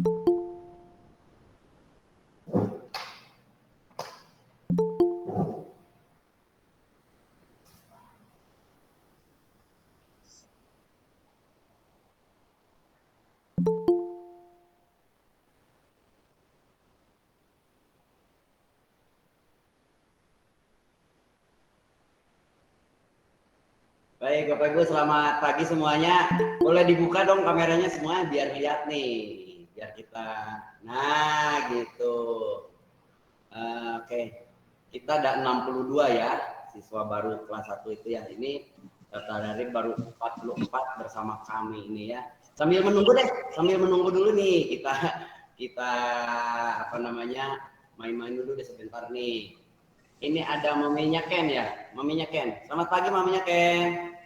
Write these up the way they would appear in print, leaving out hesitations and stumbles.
Baik, Bapak Ibu, selamat pagi semuanya. Boleh dibuka dong kameranya semua biar lihat nih, biar kita. Nah, gitu. Oke. Kita ada 62 ya, siswa baru kelas 1 itu ya. Ini daftar daring baru 44 bersama kami ini ya. Sambil menunggu dulu nih kita apa namanya? Main-main dulu deh sebentar nih. Ini ada Maminya Ken ya, Maminya Ken. Selamat pagi Maminya Ken.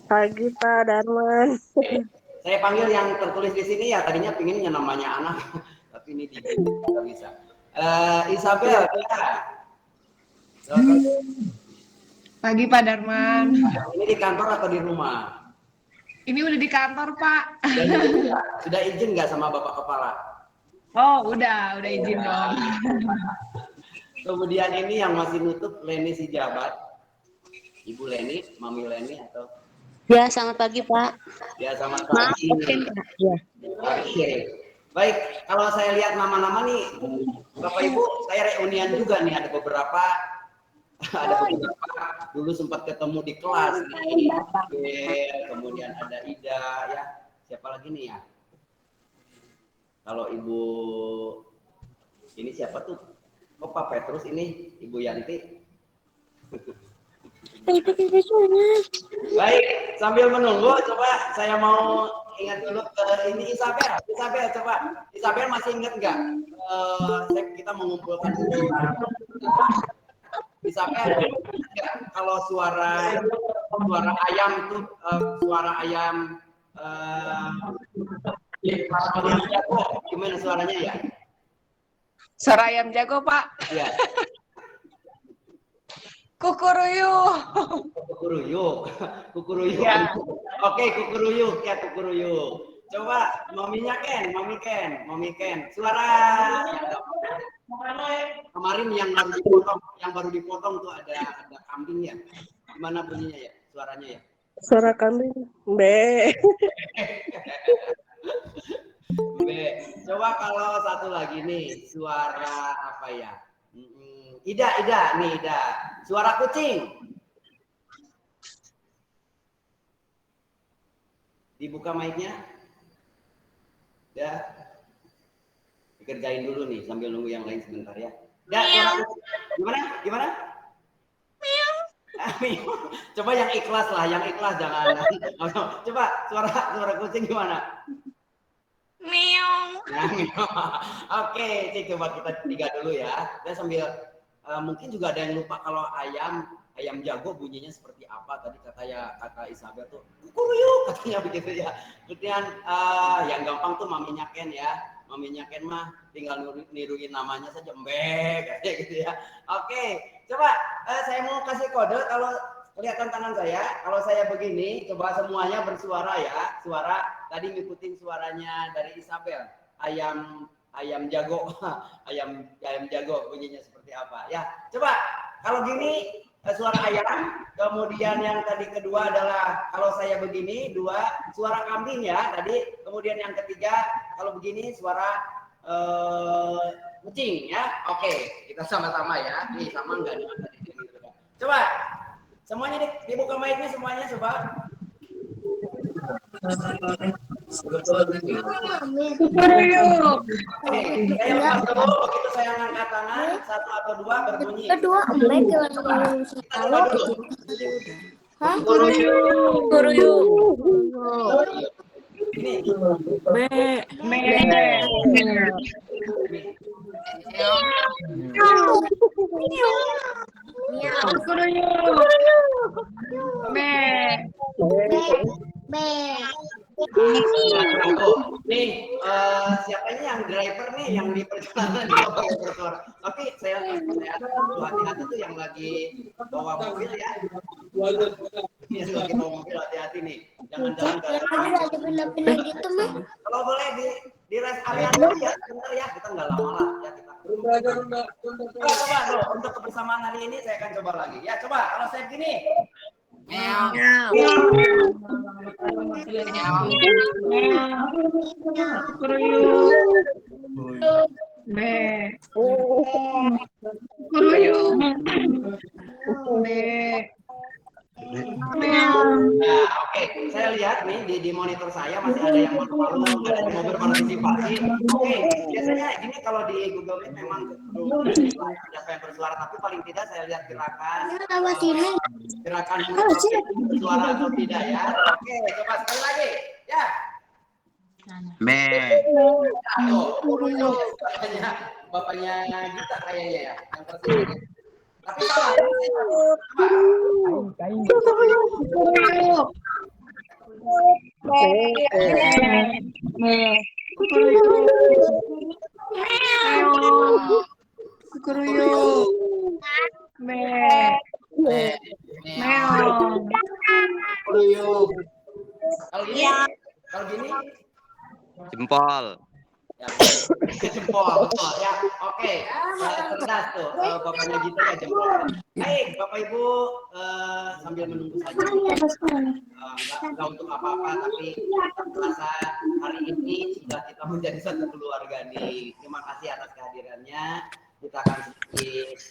Pagi Pak Darman. Saya panggil yang tertulis di sini ya, tadinya pinginnya namanya anak, tapi ini tidak bisa. Isabel, ya. Pagi Pak Darman. Ini di kantor atau di rumah? Ini udah di kantor Pak. Sudah izin nggak sama Bapak Kepala? Oh udah izin dong. Kemudian ini yang masih nutup Leni si jabat, Ibu Leni, Mami Leni atau? Ya, selamat pagi Pak. Ya, selamat pagi. Ya. Oke. Baik, kalau saya lihat nama-nama nih, Bapak Ibu, saya reunian juga nih, ada beberapa dulu sempat ketemu di kelas nih. Kemudian ada Ida ya. Siapa lagi nih ya? Kalau Ibu ini siapa tuh? Oh, Pak Petrus ini, Ibu Yanti. Baik, sambil menunggu coba saya mau ingat dulu ke ini Isabel coba. Isabel masih ingat nggak? Kita mengumpulkan dulu. Isabel, kalau suara ayam itu suara ayam jago, gimana suaranya ya? Suara ayam jago Pak. Iya. Kukuruyuk. Kukuruyuk. Ya. Oke, kukuruyuk. Coba Mami Ken. Suara kemarin yang baru dipotong tuh ada kambing ya. Gimana bunyinya ya? Suaranya ya? Suara kambing. Be. Coba kalau satu lagi nih, suara apa ya? Ida. Suara kucing. Dibuka mic-nya. Ya. Dikerjain dulu nih sambil nunggu yang lain sebentar ya. Gimana? Coba yang ikhlas jangan. Coba suara kucing gimana? Meong. Oke, coba kita tiga dulu ya. Dan sambil mungkin juga ada yang lupa kalau ayam jago bunyinya seperti apa tadi kata Isabel tuh kukuruyuk katanya begitu ya. Kemudian yang gampang tuh Maminya Ken ya. Maminya Ken mah tinggal niruin namanya saja kayak gitu ya. Oke, coba saya mau kasih kode kalau kelihatan tangan saya. Kalau saya begini, coba semuanya bersuara ya. Suara tadi ngikutin suaranya dari Isabel. Ayam jago, ayam jago bunyinya seperti apa ya? Coba kalau gini suara ayam, kemudian yang tadi kedua adalah kalau saya begini suara kambing ya tadi, kemudian yang ketiga kalau begini suara kucing ya. Oke, kita sama-sama ya. Nih sama enggak dengan tadi? Coba semuanya dibuka mic-nya semuanya coba. Kukuruyuk. Saya lepas dulu, begitu saya angkat tangan, 1 atau 2 berbunyi. Kedua, embek kalau Kukuruyuk. Ini. Nih, siapa ini yang driver nih yang di perjalanan bersuara. Tapi saya hati-hati tuh yang lagi bawa mobil ya. Yang lagi bawa mobil hati-hati nih. Jangan jalan lagi pindah-pindah gitu mah. Kalau boleh di rest area dulu ya, sebentar ya, kita nggak lama lah ya kita. Coba dulu untuk kebersamaan hari ini saya akan coba lagi. Ya coba kalau saya begini. Meow. Nah, oke. Saya lihat nih di monitor saya masih ada yang malu-malu, ada yang mau berpartisipasi. Oke, biasanya ini kalau di Google Meet memang siapa yang bersuara, tapi paling tidak saya lihat gerakan bersuara atau tidak ya. Oke, coba sekali lagi. Ya. Bapaknya Gita kayaknya ya, yang presiden. Tapi salah. Kalau gini, Jempol. ya, jempol betul ya. Oke, cerdas tuh bapaknya Gita ya jempol. Baik, Bapak Ibu sambil menunggu saja. Enggak untuk apa-apa, tapi kita merasa hari ini sudah kita menjadi satu keluarga nih. Terima kasih atas kehadirannya. Kita akan sedikit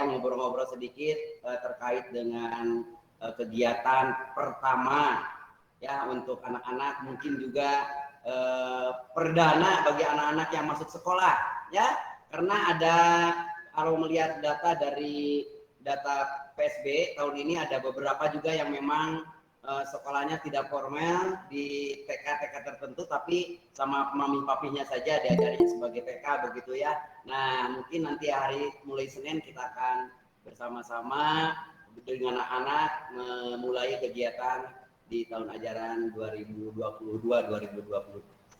ngobrol-ngobrol sedikit terkait dengan kegiatan pertama ya untuk anak-anak, mungkin juga perdana bagi anak-anak yang masuk sekolah ya, karena ada kalau melihat data dari data PSB tahun ini ada beberapa juga yang memang sekolahnya tidak formal di TK tertentu, tapi sama mami papinya saja diajarinya sebagai TK begitu ya. Nah mungkin nanti mulai Senin kita akan bersama-sama dengan anak-anak memulai kegiatan di tahun ajaran 2022-2023.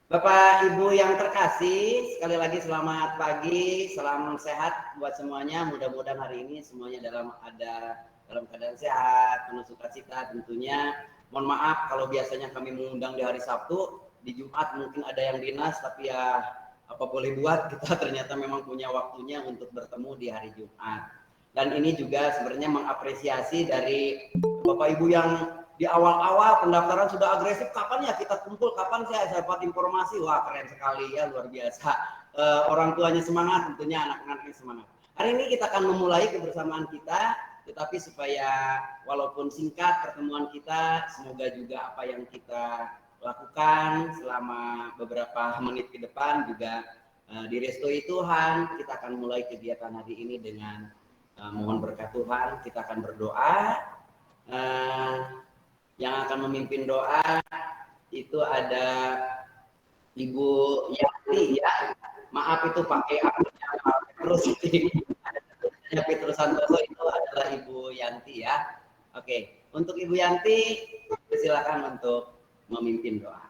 Bapak Ibu yang terkasih, sekali lagi selamat pagi, salam sehat buat semuanya. Mudah-mudahan hari ini semuanya dalam keadaan sehat, penuh sukacita tentunya. Mohon maaf kalau biasanya kami mengundang di hari Sabtu, di Jumat mungkin ada yang dinas, tapi ya apa boleh buat, kita ternyata memang punya waktunya untuk bertemu di hari Jumat. Dan ini juga sebenarnya mengapresiasi dari Bapak Ibu yang di awal-awal pendaftaran sudah agresif, kapan ya kita kumpul, kapan saya dapat informasi. Wah keren sekali ya, luar biasa. Orang tuanya semangat, tentunya anak-anaknya semangat. Hari ini kita akan memulai kebersamaan kita, tetapi supaya walaupun singkat pertemuan kita, semoga juga apa yang kita lakukan selama beberapa menit ke depan juga direstui Tuhan. Kita akan mulai kegiatan hari ini dengan mohon berkat Tuhan. Kita akan berdoa. Yang akan memimpin doa itu ada Ibu Yanti ya. Maaf itu pakai akunnya Petrus. Petrus Santoso itu adalah Ibu Yanti ya. Oke, untuk Ibu Yanti silakan untuk memimpin doa.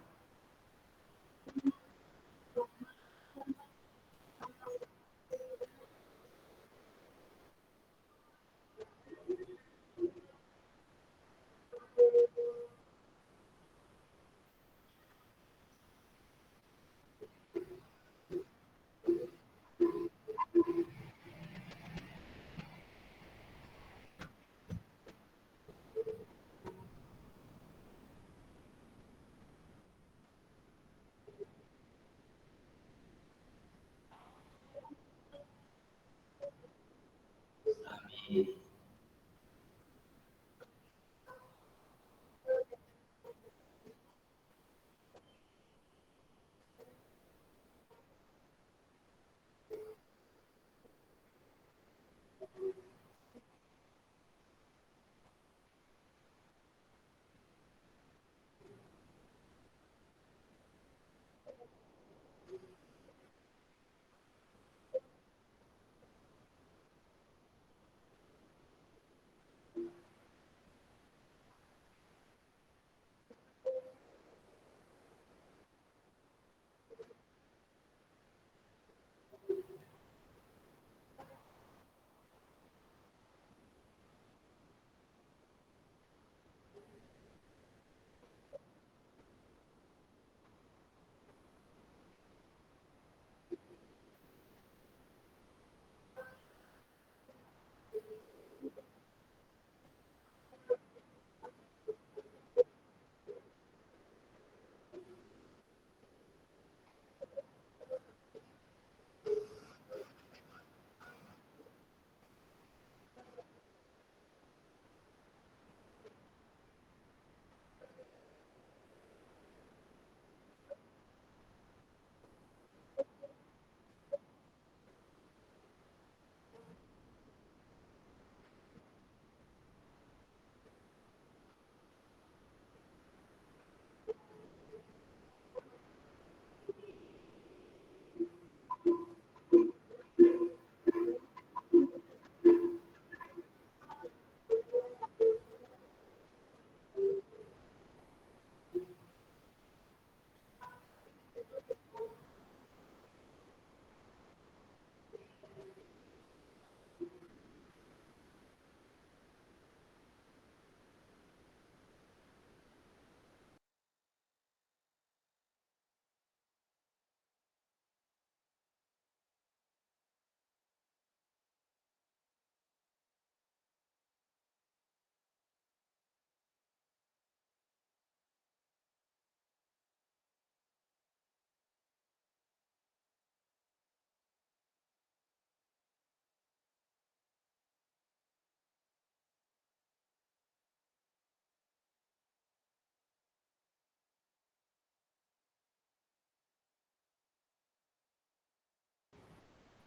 Amin.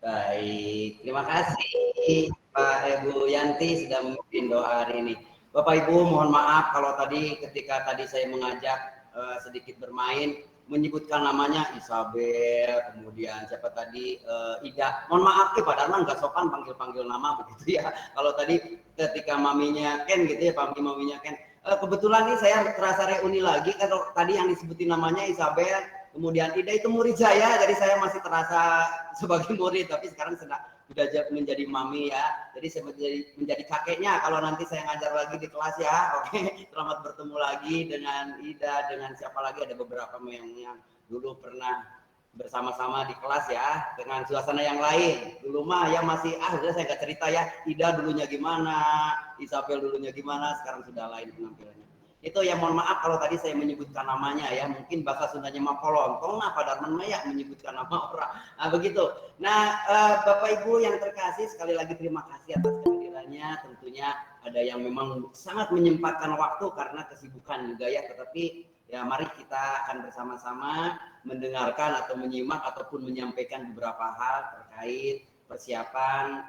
Baik, terima kasih Pak Ibu Yanti sudah memimpin doa hari ini. Bapak Ibu mohon maaf kalau ketika tadi saya mengajak sedikit bermain menyebutkan namanya Isabel, kemudian siapa tadi Ida. Mohon maaf nih Pak Darman nggak sopan panggil-panggil nama begitu ya. Kalau tadi ketika maminya Ken gitu ya, maminya Ken. Kebetulan nih saya terasa reuni lagi kalau tadi yang disebutin namanya Isabel, kemudian Ida itu murid saya, jadi saya masih terasa sebagai murid, tapi sekarang sudah menjadi mami ya. Jadi saya menjadi kakeknya kalau nanti saya ngajar lagi di kelas ya. Oke, selamat bertemu lagi dengan Ida, dengan siapa lagi, ada beberapa yang dulu pernah bersama-sama di kelas ya, dengan suasana yang lain. Dulu mah ya masih udah saya nggak cerita ya, Ida dulunya gimana, Isabel dulunya gimana, sekarang sudah lain penampilannya. Itu ya mohon maaf kalau tadi saya menyebutkan namanya ya, mungkin bahasa Sundanya mah polontong nah Pak Darman mah ya menyebutkan nama orang. Nah begitu. Nah Bapak Ibu yang terkasih, sekali lagi terima kasih atas kehadirannya. Tentunya ada yang memang sangat menyempatkan waktu karena kesibukan juga ya, tetapi ya mari kita akan bersama-sama mendengarkan atau menyimak ataupun menyampaikan beberapa hal terkait persiapan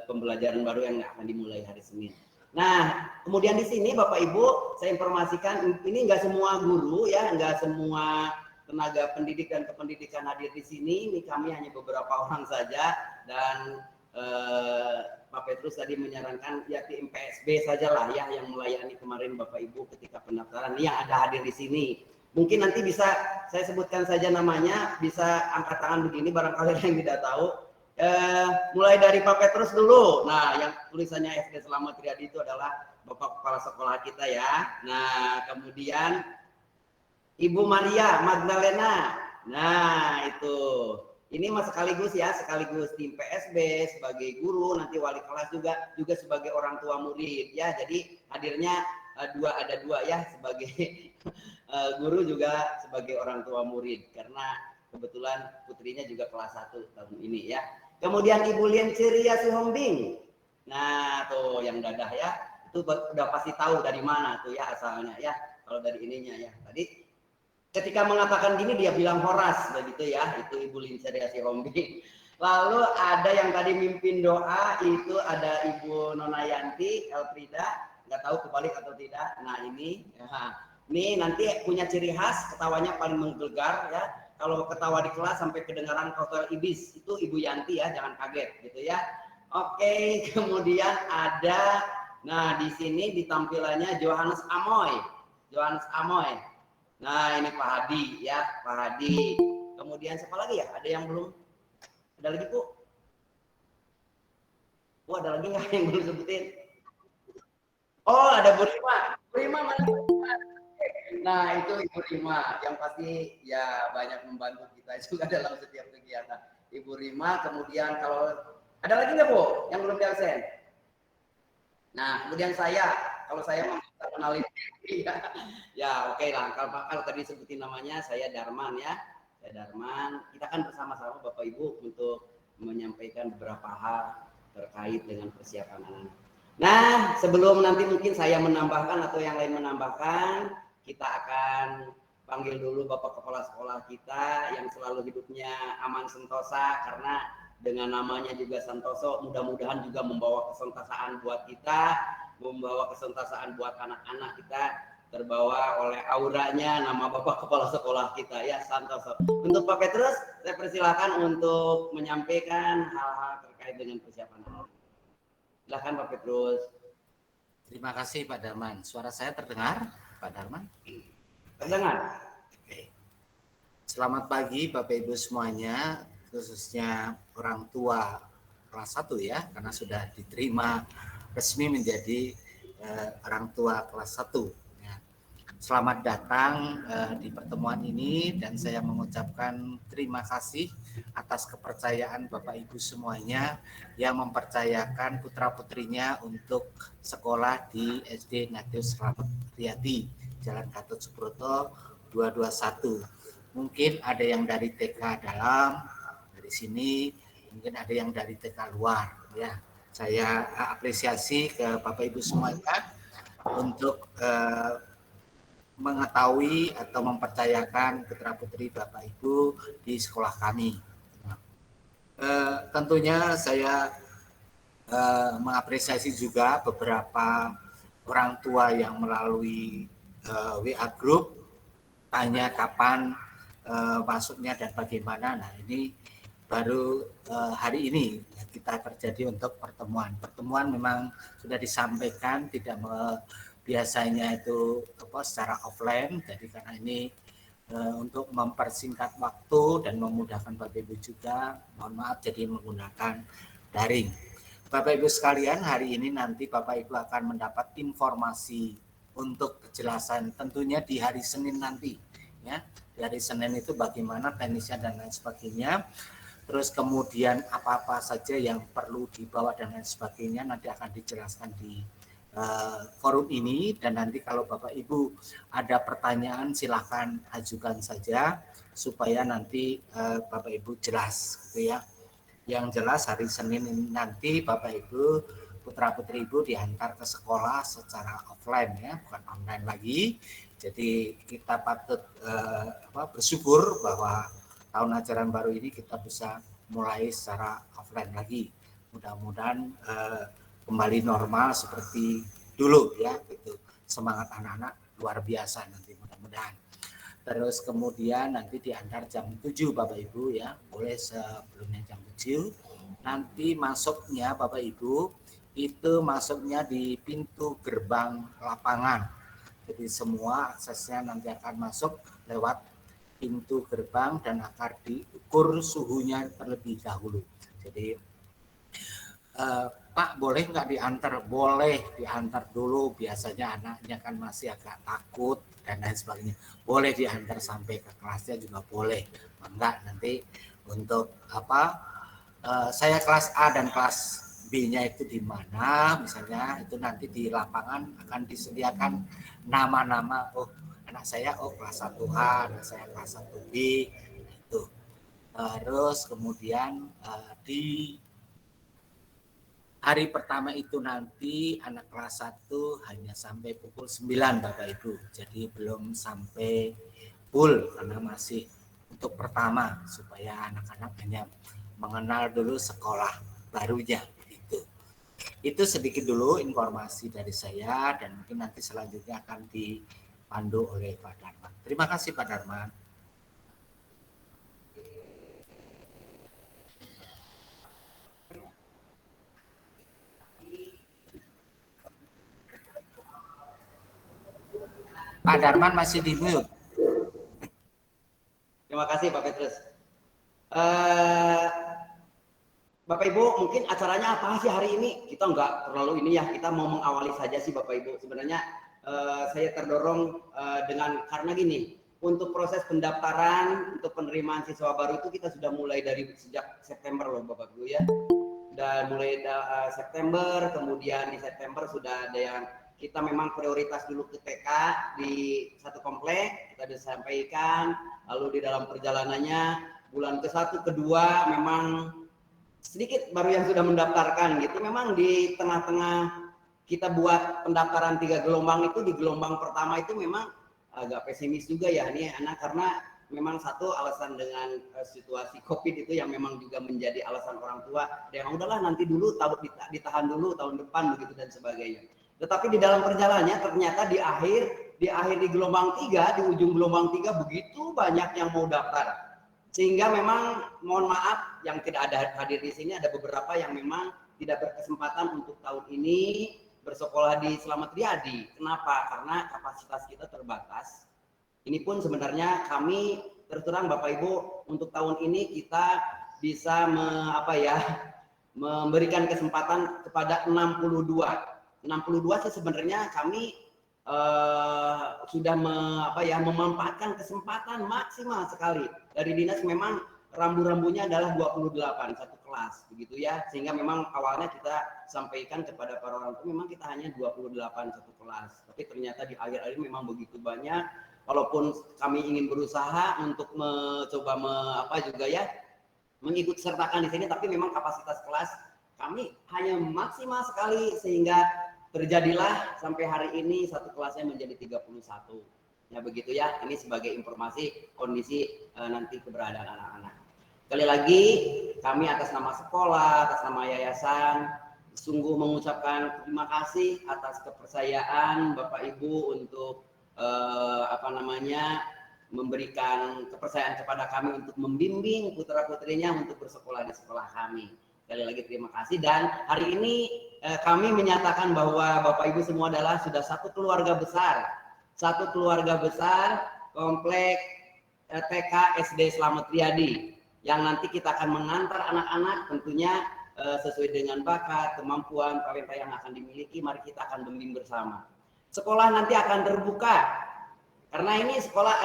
pembelajaran baru yang akan dimulai hari Senin. Nah, kemudian di sini Bapak Ibu, saya informasikan ini nggak semua guru ya, nggak semua tenaga pendidik dan kependidikan hadir di sini. Ini kami hanya beberapa orang saja dan Pak Petrus tadi menyarankan ya tim PSB sajalah ya yang melayani kemarin Bapak Ibu ketika pendaftaran yang ada hadir di sini. Mungkin nanti bisa saya sebutkan saja namanya, bisa angkat tangan begini barangkali yang tidak tahu. Mulai dari Pak Petrus dulu. Nah, yang tulisannya SD Selamat Riyadi itu adalah Bapak Kepala Sekolah kita ya. Nah, kemudian Ibu Maria Magdalena. Nah, itu. Ini mas sekaligus ya, sekaligus tim PSB sebagai guru, nanti wali kelas juga sebagai orang tua murid ya. Jadi hadirnya ada dua ya, sebagai guru juga sebagai orang tua murid karena kebetulan putrinya juga kelas 1 tahun ini ya. Kemudian Ibu Lien Ceria Sihombing. Nah, tuh yang dadah ya. Itu udah pasti tahu dari mana tuh ya asalnya ya. Kalau dari ininya ya. Tadi ketika mengatakan gini dia bilang Horas begitu ya. Itu Ibu Lien Ceria Sihombing. Lalu ada yang tadi mimpin doa itu ada Ibu Nona Yanti Elfrida. Nggak tahu kebalik atau tidak. Nah, ini ya. Ini nanti punya ciri khas ketawanya paling menggelegar ya. Kalau ketawa di kelas sampai kedengaran kotor ibis, itu Ibu Yanti ya, jangan kaget gitu ya. Oke, kemudian ada, nah di sini di tampilannya Johannes Amoy. Nah ini Pak Hadi ya, Pak Hadi. Kemudian siapa lagi ya? Ada yang belum? Ada lagi Bu? Bu ada lagi nggak yang belum sebutin? Oh ada Bu Rima. Bu Rima mana? Nah itu Ibu Rima yang pasti ya banyak membantu kita juga dalam setiap kegiatan. Ibu Rima, kemudian kalau ada lagi nggak Bu yang belum diabsen? Nah kemudian kalau saya mau kenalin ya oke lah. Kalau tadi sebutin namanya saya Darman ya, saya Darman. Kita kan bersama-sama Bapak Ibu untuk menyampaikan beberapa hal terkait dengan persiapan anak. Nah sebelum nanti mungkin saya menambahkan atau yang lain menambahkan, kita akan panggil dulu Bapak Kepala Sekolah kita yang selalu hidupnya aman sentosa karena dengan namanya juga Santoso, mudah-mudahan juga membawa kesentasaan buat kita, membawa kesentasaan buat anak-anak kita, terbawa oleh auranya nama Bapak Kepala Sekolah kita ya Santoso. Untuk Pak Petrus, saya persilakan untuk menyampaikan hal-hal terkait dengan persiapan anak. Silakan Pak Petrus. Terima kasih Pak Darman. Suara saya terdengar? Pak Darman? Terdengar. Oke. Selamat pagi Bapak Ibu semuanya, khususnya orang tua kelas 1 ya, karena sudah diterima resmi menjadi orang tua kelas 1. Ya. Selamat datang di pertemuan ini dan saya mengucapkan terima kasih atas kepercayaan Bapak Ibu semuanya yang mempercayakan putra-putrinya untuk sekolah di SD Negeri Selamat Riyadi, Jalan Gatot Subroto 221. Mungkin ada yang dari TK dalam, dari sini, mungkin ada yang dari TK luar. Ya, saya apresiasi ke Bapak Ibu semuanya untuk mengetahui atau mempercayakan putra-putri Bapak Ibu di sekolah kami. Tentunya saya mengapresiasi juga beberapa orang tua yang melalui WA Group tanya kapan masuknya dan bagaimana. Nah ini baru hari ini kita terjadi untuk pertemuan. Pertemuan memang sudah disampaikan tidak biasanya itu secara offline. Jadi karena ini untuk mempersingkat waktu dan memudahkan Bapak Ibu juga, mohon maaf jadi menggunakan daring. Bapak Ibu sekalian, hari ini nanti Bapak Ibu akan mendapat informasi untuk kejelasan tentunya di hari Senin nanti ya. Di hari Senin itu bagaimana teknisnya dan lain sebagainya. Terus kemudian apa-apa saja yang perlu dibawa dan lain sebagainya nanti akan dijelaskan di forum ini. Dan nanti kalau Bapak Ibu ada pertanyaan silahkan ajukan saja supaya nanti Bapak Ibu jelas gitu ya. Yang jelas hari Senin ini nanti Bapak Ibu putra-putri Ibu diantar ke sekolah secara offline ya, bukan online lagi. Jadi kita patut bersyukur bahwa tahun ajaran baru ini kita bisa mulai secara offline lagi. Mudah-mudahan kembali normal seperti dulu ya, gitu. Semangat anak-anak luar biasa nanti mudah-mudahan. Terus kemudian nanti diantar jam 7 Bapak Ibu ya, boleh sebelumnya jam 7. Nanti masuknya Bapak Ibu itu masuknya di pintu gerbang lapangan. Jadi semua aksesnya nanti akan masuk lewat pintu gerbang dan akan diukur suhunya terlebih dahulu. Jadi Pak boleh nggak diantar? Boleh diantar dulu, biasanya anaknya kan masih agak takut dan lain sebagainya. Boleh diantar sampai ke kelasnya juga boleh. Enggak nanti untuk saya kelas A dan kelas B-nya itu di mana misalnya, itu nanti di lapangan akan disediakan nama-nama, oh anak saya kelas 1A, anak saya kelas 1B itu. Terus kemudian di hari pertama itu nanti anak kelas 1 hanya sampai pukul 9 Bapak Ibu. Jadi belum sampai full karena masih untuk pertama supaya anak-anak hanya mengenal dulu sekolah barunya gitu. Itu sedikit dulu informasi dari saya dan mungkin nanti selanjutnya akan dipandu oleh Pak Darman. Terima kasih Pak Darman. Pak Darman masih di mute. Terima kasih Pak Petrus. Bapak Ibu, mungkin acaranya apa sih hari ini? Kita nggak terlalu ini ya, kita mau mengawali saja sih Bapak Ibu. Sebenarnya saya terdorong karena gini, untuk proses pendaftaran untuk penerimaan siswa baru itu kita sudah mulai dari sejak September loh Bapak Ibu ya. Dan mulai September, kemudian di September sudah ada yang kita memang prioritas dulu ke TK di satu komplek, kita disampaikan, lalu di dalam perjalanannya bulan ke-1, ke-2 memang sedikit baru yang sudah mendaftarkan gitu. Memang di tengah-tengah kita buat pendaftaran 3 gelombang itu, di gelombang pertama itu memang agak pesimis juga ya ini anak, karena memang satu alasan dengan situasi COVID itu yang memang juga menjadi alasan orang tua, yang udahlah nanti dulu ditahan dulu tahun depan begitu dan sebagainya. Tetapi di dalam perjalanannya ternyata di akhir di gelombang 3, di ujung gelombang 3 begitu banyak yang mau daftar. Sehingga memang mohon maaf yang tidak ada hadir di sini, ada beberapa yang memang tidak berkesempatan untuk tahun ini bersekolah di Slamet Riyadi. Kenapa? Karena kapasitas kita terbatas. Ini pun sebenarnya kami terus terang Bapak Ibu untuk tahun ini kita bisa memberikan kesempatan kepada 62 sih sebenarnya kami sudah memanfaatkan kesempatan maksimal sekali. Dari dinas memang rambu-rambunya adalah 28 satu kelas begitu ya, sehingga memang awalnya kita sampaikan kepada para orang tua memang kita hanya 28 satu kelas, tapi ternyata di akhir-akhir memang begitu banyak. Walaupun kami ingin berusaha untuk mengikut sertakan di sini, tapi memang kapasitas kelas kami hanya maksimal sekali, sehingga terjadilah sampai hari ini satu kelasnya menjadi 31. Ya begitu ya, ini sebagai informasi kondisi nanti keberadaan anak-anak. Sekali lagi kami atas nama sekolah, atas nama yayasan sungguh mengucapkan terima kasih atas kepercayaan Bapak Ibu untuk memberikan kepercayaan kepada kami untuk membimbing putra-putrinya untuk bersekolah di sekolah kami. Sekali lagi terima kasih, dan hari ini kami menyatakan bahwa Bapak Ibu semua adalah sudah satu keluarga besar komplek TK SD Slamet Riyadi, yang nanti kita akan mengantar anak-anak tentunya sesuai dengan bakat, kemampuan, talenta yang akan dimiliki. Mari kita akan bimbing bersama. Sekolah nanti akan terbuka, karena ini sekolah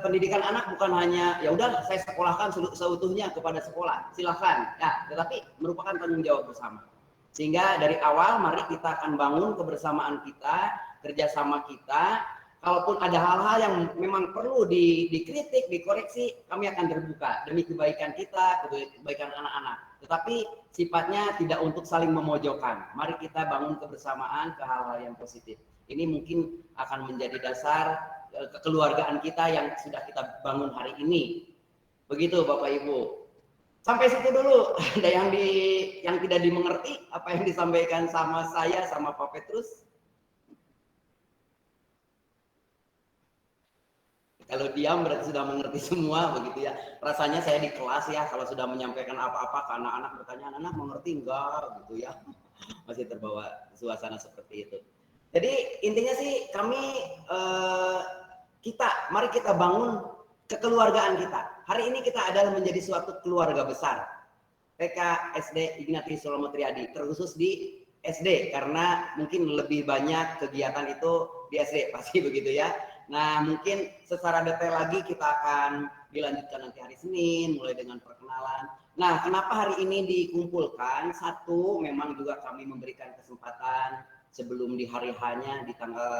pendidikan anak bukan hanya ya udah saya sekolahkan seutuhnya kepada sekolah, silakan ya, tetapi merupakan tanggung jawab bersama. Sehingga dari awal mari kita akan bangun kebersamaan kita, kerjasama kita. Kalaupun ada hal-hal yang memang perlu dikritik, dikoreksi, kami akan terbuka demi kebaikan kita, kebaikan anak-anak. Tetapi sifatnya tidak untuk saling memojokkan. Mari kita bangun kebersamaan ke hal-hal yang positif. Ini mungkin akan menjadi dasar kekeluargaan kita yang sudah kita bangun hari ini. Begitu Bapak Ibu. Sampai situ dulu. Ada yang tidak dimengerti apa yang disampaikan sama saya sama Pak Petrus? Kalau diam berarti sudah mengerti semua, begitu ya. Rasanya saya di kelas ya, kalau sudah menyampaikan apa-apa ke anak-anak bertanya, anak-anak mengerti enggak gitu ya. Masih terbawa suasana seperti itu. Jadi intinya sih kami mari kita bangun kekeluargaan kita. Hari ini kita adalah menjadi suatu keluarga besar. TK SD Ignatius Slamet Riyadi, terkhusus di SD karena mungkin lebih banyak kegiatan itu di SD pasti begitu ya. Nah mungkin secara detail lagi kita akan dilanjutkan nanti hari Senin mulai dengan perkenalan. Nah kenapa hari ini dikumpulkan? Satu, memang juga kami memberikan kesempatan sebelum di hari H-nya di tanggal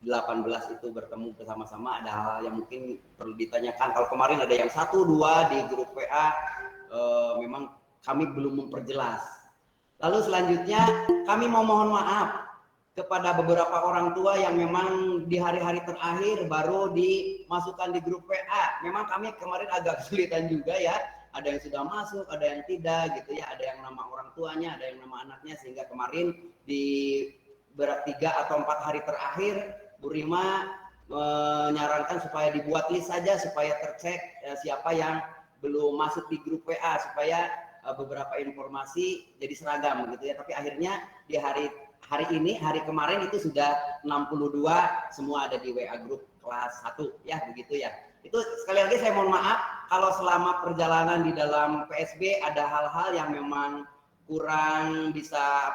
18 itu bertemu bersama-sama. Ada hal yang mungkin perlu ditanyakan. Kalau kemarin ada yang 1, 2 di grup WA, memang kami belum memperjelas. Lalu selanjutnya kami mau mohon maaf kepada beberapa orang tua yang memang di hari-hari terakhir baru dimasukkan di grup WA. Memang kami kemarin agak kesulitan juga ya. Ada yang sudah masuk, ada yang tidak gitu ya. Ada yang nama orang tuanya, ada yang nama anaknya. Sehingga kemarin di 3 atau 4 hari terakhir Bu Rima menyarankan supaya dibuat list saja supaya tercek siapa yang belum masuk di grup WA supaya beberapa informasi jadi seragam gitu ya. Tapi akhirnya di hari kemarin itu sudah 62 semua ada di WA grup kelas 1 ya, begitu ya. Itu sekali lagi saya mohon maaf kalau selama perjalanan di dalam PSB ada hal-hal yang memang kurang bisa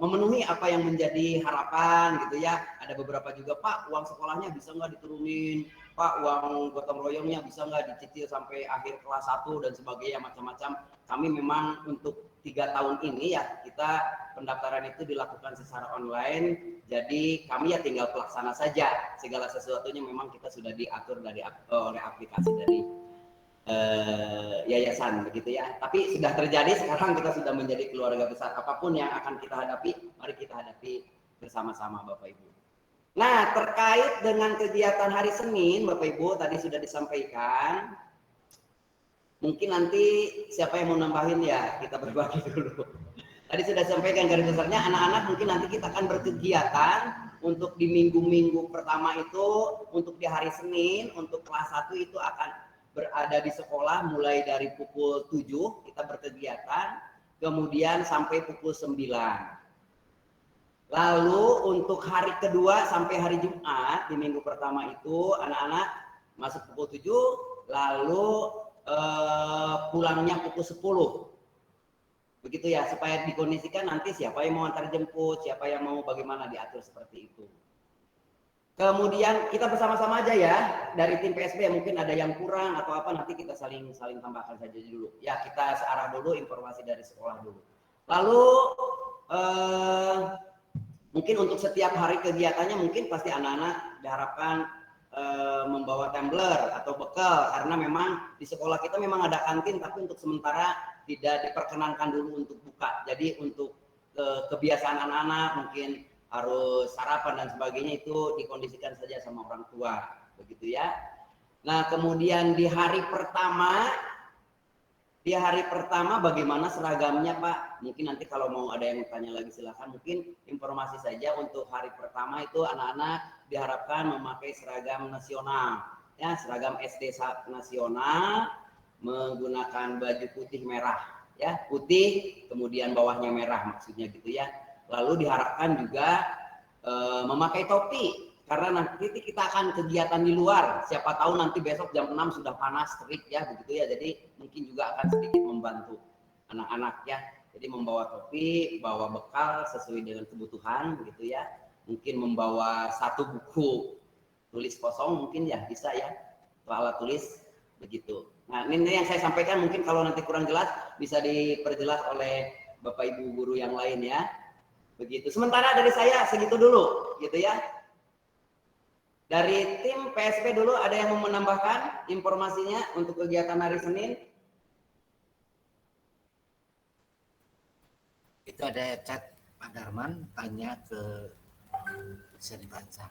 memenuhi apa yang menjadi harapan gitu ya. Ada beberapa juga, Pak uang sekolahnya bisa nggak diturunin, Pak uang gotong royongnya bisa nggak dicicil sampai akhir kelas 1 dan sebagainya, macam-macam. Kami memang untuk 3 tahun ini ya kita pendaftaran itu dilakukan secara online, jadi kami ya tinggal pelaksana saja. Segala sesuatunya memang kita sudah diatur oleh aplikasi dari yayasan begitu ya. Tapi sudah terjadi, sekarang kita sudah menjadi keluarga besar. Apapun yang akan kita hadapi, mari kita hadapi bersama-sama Bapak Ibu. Nah, terkait dengan kegiatan hari Senin Bapak Ibu tadi sudah disampaikan. Mungkin nanti siapa yang mau nambahin ya kita berbagi dulu. Tadi sudah disampaikan garis besarnya, anak-anak mungkin nanti kita akan berkegiatan untuk di minggu-minggu pertama itu, untuk di hari Senin, untuk kelas 1 itu akan berada di sekolah mulai dari pukul 7 kita berkegiatan, kemudian sampai pukul 9. Lalu untuk hari kedua sampai hari Jumat di minggu pertama itu anak-anak masuk pukul 7, lalu pulangnya pukul 10. Begitu ya, supaya dikondisikan nanti siapa yang mau antar jemput, siapa yang mau bagaimana diatur seperti itu. Kemudian kita bersama-sama aja ya dari tim PSB, mungkin ada yang kurang atau apa nanti kita saling tambahkan saja dulu. Ya kita searah dulu informasi dari sekolah dulu. Lalu mungkin untuk setiap hari kegiatannya mungkin pasti anak-anak diharapkan membawa tumbler atau bekal, karena memang di sekolah kita memang ada kantin tapi untuk sementara tidak diperkenankan dulu untuk buka. Jadi untuk kebiasaan anak-anak mungkin harus sarapan dan sebagainya itu dikondisikan saja sama orang tua, begitu ya. Nah, kemudian di hari pertama bagaimana seragamnya Pak? Mungkin nanti kalau mau ada yang tanya lagi silakan. Mungkin informasi saja untuk hari pertama itu anak-anak diharapkan memakai seragam nasional, ya seragam SD nasional menggunakan baju putih merah, ya putih kemudian bawahnya merah maksudnya gitu ya. Lalu diharapkan juga memakai topi. Karena nanti kita akan kegiatan di luar, siapa tahu nanti besok jam 6 sudah panas, terik ya, begitu ya. Jadi mungkin juga akan sedikit membantu anak-anak ya. Jadi membawa topi, bawa bekal sesuai dengan kebutuhan gitu ya. Mungkin membawa 1 buku tulis kosong mungkin ya, bisa ya. Alat tulis begitu. Nah, ini yang saya sampaikan, mungkin kalau nanti kurang jelas bisa diperjelas oleh Bapak Ibu guru yang lain ya. Begitu. Sementara dari saya segitu dulu gitu ya. Dari tim PSP dulu ada yang mau menambahkan informasinya untuk kegiatan hari Senin? Itu ada chat Pak Darman tanya ke bisa dibaca.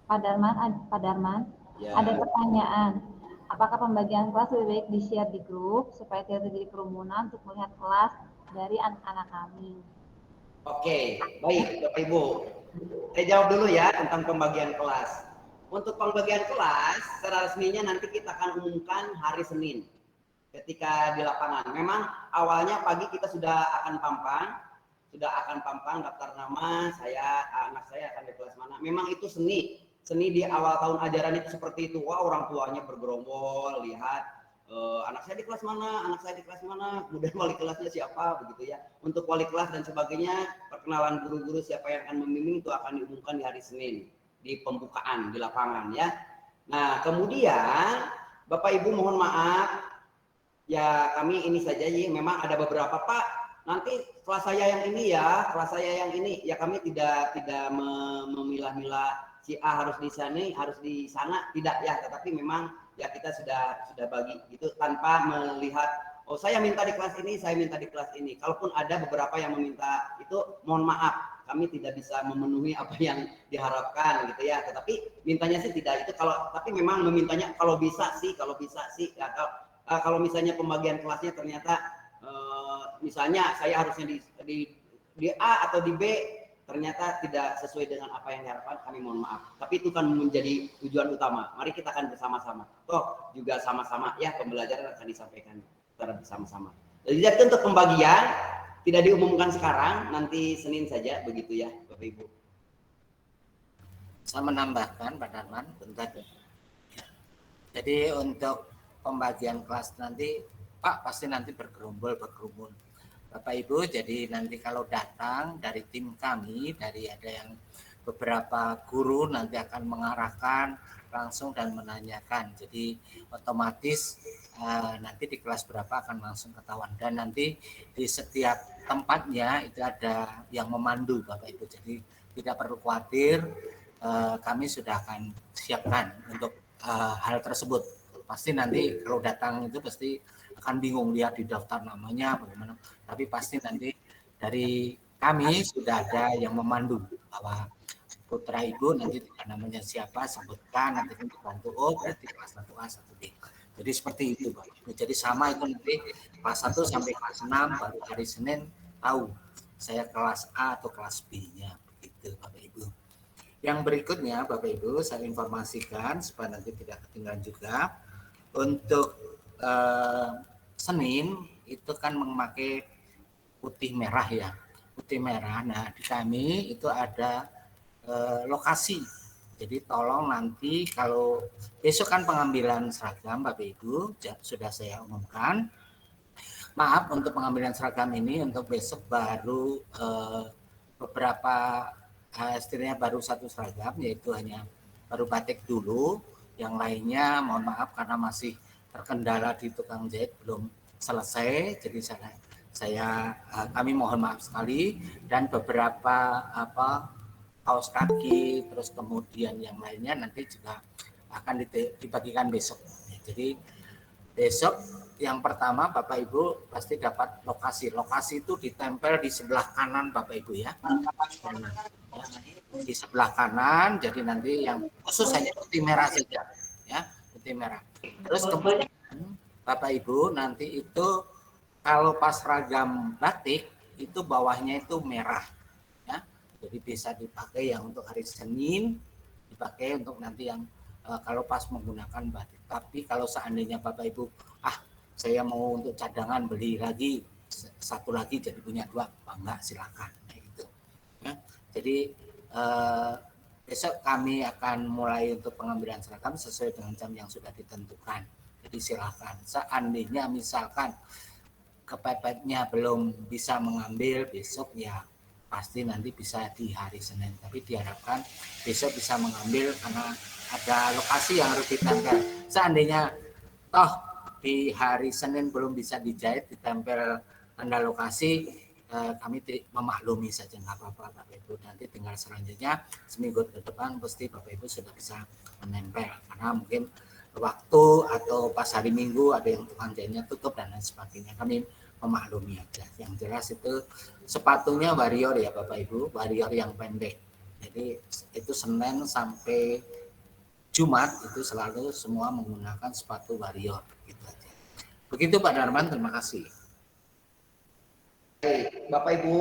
Pak Darman, Ya. ada pertanyaan. Apakah pembagian kelas lebih baik di-share di grup supaya tidak terjadi kerumunan untuk melihat kelas dari anak-anak kami? Oke, baik Bapak Ibu. Saya jawab dulu ya tentang pembagian kelas. Untuk pembagian kelas, secara resminya nanti kita akan umumkan hari Senin ketika di lapangan. Memang awalnya pagi kita sudah akan pampang daftar nama, anak saya akan di kelas mana. Memang itu seni di awal tahun ajaran itu seperti itu. Wah, orang tuanya bergerombol, lihat anak saya di kelas mana, kemudian wali kelasnya siapa, begitu ya. Untuk wali kelas dan sebagainya, perkenalan guru-guru siapa yang akan membimbing itu akan diumumkan di hari Senin, di pembukaan, di lapangan ya. Nah, kemudian Bapak Ibu mohon maaf, ya kami ini saja ya, memang ada beberapa Pak, nanti kelas saya yang ini ya, kami tidak memilah-milah si A harus di sana, tidak ya, tetapi memang ya kita sudah bagi gitu tanpa melihat oh saya minta di kelas ini, kalaupun ada beberapa yang meminta itu mohon maaf kami tidak bisa memenuhi apa yang diharapkan gitu ya, tetapi mintanya sih tidak itu, tapi memang memintanya kalau bisa sih ya, kalau misalnya pembagian kelasnya ternyata misalnya saya harusnya di A atau di B ternyata tidak sesuai dengan apa yang diharapkan, kami mohon maaf. Tapi itu kan menjadi tujuan utama. Mari kita akan bersama-sama. Toh juga sama-sama ya pembelajaran akan disampaikan secara bersama-sama. Jadi untuk pembagian tidak diumumkan sekarang, nanti Senin saja begitu ya Bapak Ibu. Saya menambahkan Pak Darman, bentar. Jadi untuk pembagian kelas nanti Pak pasti nanti berkerumun. Bapak Ibu, jadi nanti kalau datang dari tim kami, dari ada yang beberapa guru nanti akan mengarahkan langsung dan menanyakan. Jadi otomatis nanti di kelas berapa akan langsung ketahuan. Dan nanti di setiap tempatnya itu ada yang memandu Bapak Ibu. Jadi tidak perlu khawatir, kami sudah akan siapkan untuk hal tersebut. Pasti nanti kalau datang itu pasti akan bingung lihat di daftar namanya bagaimana, tapi pasti nanti dari kami sudah ada yang memandu bahwa putra ibu nanti namanya siapa sebutkan, nanti dibantu oh berarti kelas 1A 1B. Jadi seperti itu Pak. Jadi sama itu nanti kelas 1 sampai kelas 6 baru hari Senin tahu saya kelas A atau kelas B-nya begitu Bapak Ibu. Yang berikutnya Bapak Ibu saya informasikan supaya nanti tidak ketinggalan juga, untuk Senin itu kan memakai putih merah ya, putih merah. Nah di kami itu ada lokasi. Jadi tolong nanti kalau besok kan pengambilan seragam Bapak Ibu sudah saya umumkan. Maaf untuk pengambilan seragam ini untuk besok baru beberapa istilahnya baru 1 seragam, yaitu hanya baru batik dulu. Yang lainnya mohon maaf karena masih terkendala di tukang jahit belum selesai, jadi kami mohon maaf sekali, dan beberapa kaos kaki terus kemudian yang lainnya nanti juga akan dibagikan besok. Jadi besok yang pertama Bapak Ibu pasti dapat lokasi. Lokasi itu ditempel di sebelah kanan Bapak Ibu ya. Di sebelah kanan, jadi nanti yang khusus hanya putih merah saja ya, putih merah. Terus kemudian Bapak Ibu nanti itu kalau pas seragam batik itu bawahnya itu merah ya. Jadi bisa dipakai yang untuk hari Senin, dipakai untuk nanti yang kalau pas menggunakan batik. Tapi kalau seandainya Bapak Ibu saya mau untuk cadangan beli lagi satu lagi jadi punya dua, enggak silakan gitu ya. Jadi besok kami akan mulai untuk pengambilan seragam sesuai dengan jam yang sudah ditentukan. Jadi silakan. Seandainya misalkan kepepetnya belum bisa mengambil besok ya pasti nanti bisa di hari Senin. Tapi diharapkan besok bisa mengambil karena ada lokasi yang harus ditempel. Seandainya toh di hari Senin belum bisa dijahit ditempel tanda lokasi, kami memaklumi saja, nggak apa-apa Bapak Ibu. Nanti tinggal selanjutnya seminggu ke depan pasti Bapak Ibu sudah bisa menempel karena mungkin waktu atau pas hari Minggu ada yang tukang jahitnya tutup dan lain sebagainya. Kami memaklumi aja. Yang jelas itu sepatunya warrior ya Bapak Ibu, warrior yang pendek. Jadi itu Senin sampai Jumat itu selalu semua menggunakan sepatu warrior gitu aja. Begitu Pak Darman, terima kasih. Baik, Bapak Ibu,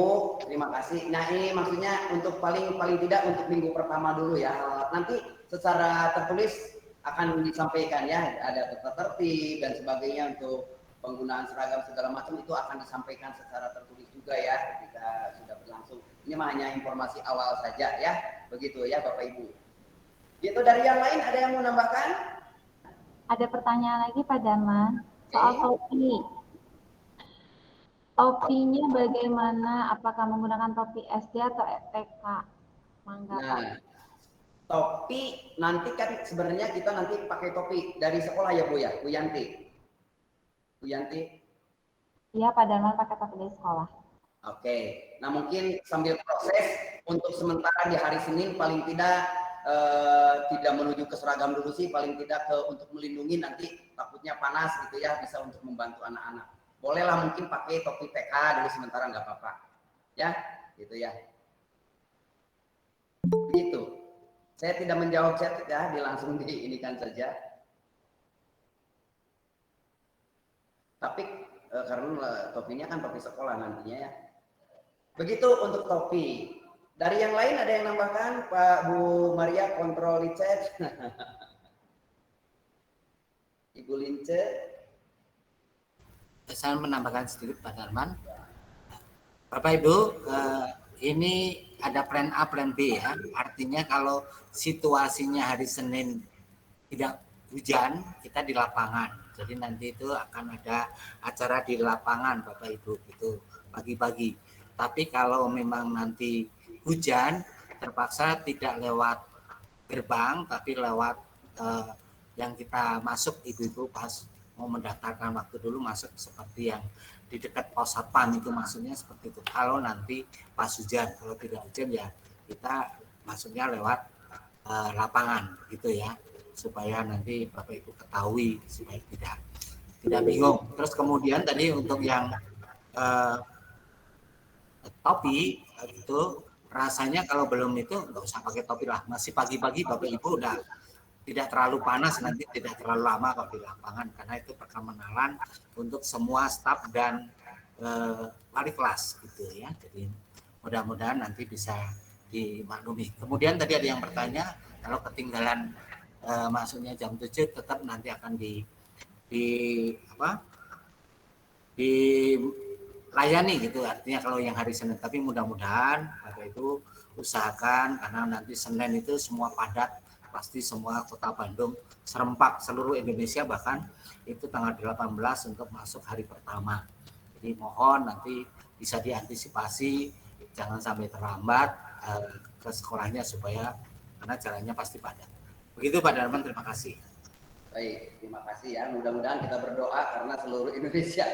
terima kasih. Nah ini maksudnya untuk paling tidak untuk minggu pertama dulu ya. Nanti secara tertulis akan disampaikan ya, ada tata tertib dan sebagainya untuk penggunaan seragam segala macam itu akan disampaikan secara tertulis juga ya ketika sudah berlangsung. Ini mah hanya informasi awal saja ya, begitu ya Bapak Ibu. Gitu, dari yang lain ada yang mau nambahkan? Ada pertanyaan lagi Pak Darman soal topi. Topinya bagaimana? Apakah menggunakan topi SD atau TK? Mangga Pak. Nah, topi nanti kan sebenarnya kita nanti pakai topi dari sekolah ya Bu ya, Bu Yanti. Bu Yanti. Iya Pak Darman pakai topi dari sekolah. Oke, nah mungkin sambil proses untuk sementara di hari Senin paling tidak menuju ke seragam dulu sih, paling tidak untuk melindungi nanti takutnya panas gitu ya, bisa untuk membantu anak-anak. Bolehlah mungkin pakai topi TK dulu sementara nggak apa-apa, ya, gitu ya. Begitu. Saya tidak menjawab chat ya, langsung diinikan saja. Tapi karena topinya kan topi sekolah nantinya ya. Begitu untuk topi. Dari yang lain ada yang nambahkan, Pak Bu Maria kontrol di chat. Ibu Lince. Saya menambahkan sedikit Pak Darman. Bapak Ibu, ini ada plan A, plan B ya. Artinya kalau situasinya hari Senin tidak hujan, kita di lapangan. Jadi nanti itu akan ada acara di lapangan Bapak Ibu itu pagi-pagi. Tapi kalau memang nanti hujan, terpaksa tidak lewat gerbang, tapi lewat yang kita masuk ibu-ibu pas mau mendaftarkan waktu dulu masuk seperti yang di dekat pos satpam itu maksudnya seperti itu. Kalau nanti pas hujan, kalau tidak hujan ya kita masuknya lewat lapangan gitu ya, supaya nanti Bapak Ibu ketahui supaya tidak bingung. Terus kemudian tadi untuk yang topi itu rasanya kalau belum itu nggak usah pakai topi lah, masih pagi-pagi Bapak Ibu udah tidak terlalu panas, nanti tidak terlalu lama kalau di lapangan karena itu perkenalan untuk semua staf dan wali kelas gitu ya. Jadi mudah-mudahan nanti bisa dimaklumi. Kemudian tadi ada yang bertanya kalau ketinggalan masuknya jam 7 tetap nanti akan dilayani gitu, artinya kalau yang hari Senin. Tapi mudah-mudahan Bapak Ibu usahakan karena nanti Senin itu semua padat, pasti semua kota Bandung serempak seluruh Indonesia, bahkan itu tanggal 18 untuk masuk hari pertama. Jadi mohon nanti bisa diantisipasi, jangan sampai terlambat ke sekolahnya supaya karena jalannya pasti padat. Begitu Pak Darman, terima kasih. Baik, terima kasih ya. Mudah-mudahan kita berdoa karena seluruh Indonesia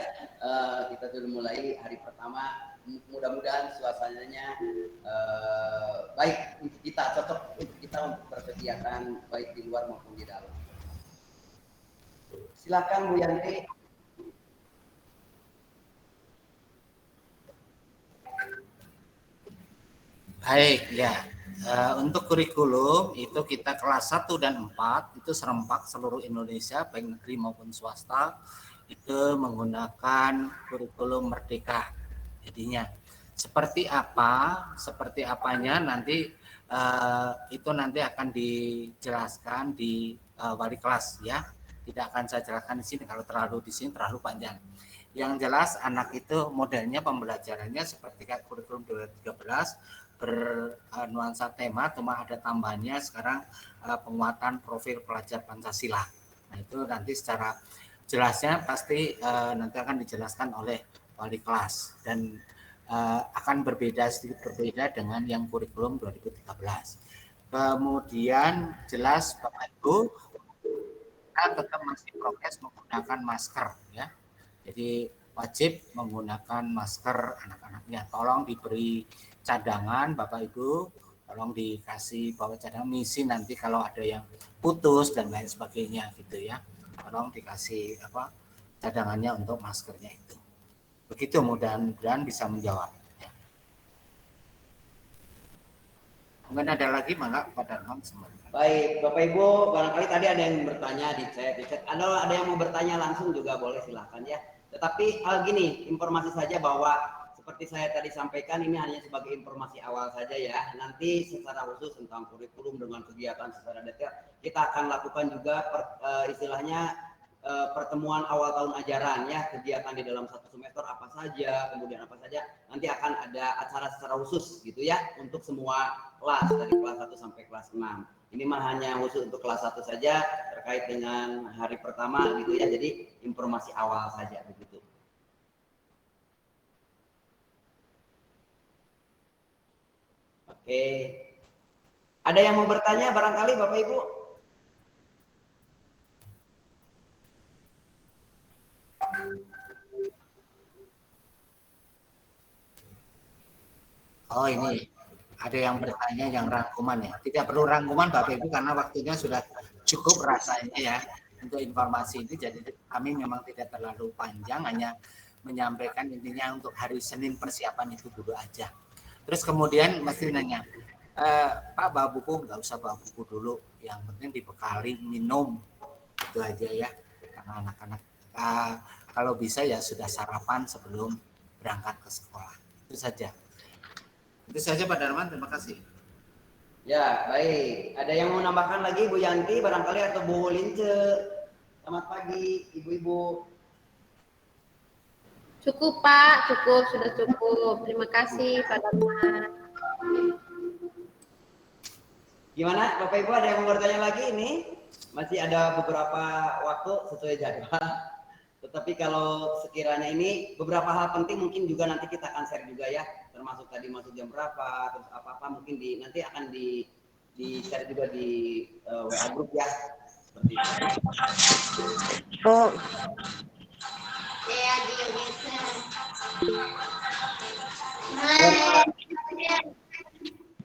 kita sudah mulai hari pertama. Mudah-mudahan suasananya baik untuk kita, cocok untuk kita untuk berkegiatan baik di luar maupun di dalam. Silakan Bu Yanti. Baik, ya. Untuk kurikulum itu kita kelas 1 dan 4 itu serempak seluruh Indonesia baik negeri maupun swasta itu menggunakan kurikulum Merdeka. Jadinya seperti apanya nanti itu nanti akan dijelaskan di wali kelas ya. Tidak akan saya jelaskan di sini kalau terlalu panjang. Yang jelas anak itu modelnya pembelajarannya seperti kayak kurikulum 2013 bernuansa tema, cuma ada tambahannya sekarang penguatan profil pelajar Pancasila. Nah itu nanti secara jelasnya pasti nanti akan dijelaskan oleh wali kelas dan akan sedikit berbeda dengan yang kurikulum 2013. Kemudian jelas Bapak Ibu kita tetap masih prokes menggunakan masker ya. Jadi wajib menggunakan masker anak-anaknya. Tolong diberi cadangan Bapak Ibu, tolong dikasih bawa cadangan misi nanti kalau ada yang putus dan lain sebagainya gitu ya. Tolong dikasih cadangannya untuk maskernya itu. Begitu mudah-mudahan bisa menjawab. Ya. Mungkin ada lagi mangga Pak Darman semua. Baik, Bapak Ibu, barangkali tadi ada yang bertanya di chat. Ada yang mau bertanya langsung juga boleh silakan ya. Tetapi gini, informasi saja bahwa seperti saya tadi sampaikan ini hanya sebagai informasi awal saja ya. Nanti secara khusus tentang kurikulum dengan kegiatan secara detail kita akan lakukan juga istilahnya pertemuan awal tahun ajaran ya, kegiatan di dalam satu semester apa saja, kemudian apa saja. Nanti akan ada acara secara khusus gitu ya untuk semua kelas dari kelas 1 sampai kelas 6. Ini mah hanya khusus untuk kelas 1 saja terkait dengan hari pertama gitu ya. Jadi informasi awal saja begitu. Oke. Ada yang mau bertanya barangkali Bapak Ibu? Oh ini ada yang bertanya yang rangkuman ya. Tidak perlu rangkuman Bapak Ibu karena waktunya sudah cukup rasanya ya untuk informasi ini. Jadi kami memang tidak terlalu panjang, hanya menyampaikan intinya untuk hari Senin persiapan itu dulu aja. Terus kemudian mesti nanya, Pak bawa buku? Nggak usah bawa buku dulu, yang penting dibekali minum itu aja ya. Karena anak-anak kalau bisa ya sudah sarapan sebelum berangkat ke sekolah. Itu saja. Itu saja Pak Darman, terima kasih. Ya, baik. Ada yang mau nambahkan lagi Bu Yanti barangkali atau Bu Lince? Selamat pagi Ibu-ibu. Cukup Pak, sudah cukup. Terima kasih Pak Darman. Gimana Bapak Ibu ada yang mau bertanya lagi ini? Masih ada beberapa waktu sesuai jadwal. Tetapi kalau sekiranya ini beberapa hal penting mungkin juga nanti kita akan share juga ya, termasuk tadi masuk jam berapa, terus apa-apa mungkin nanti akan di share juga di WA group ya, seperti itu. Oh,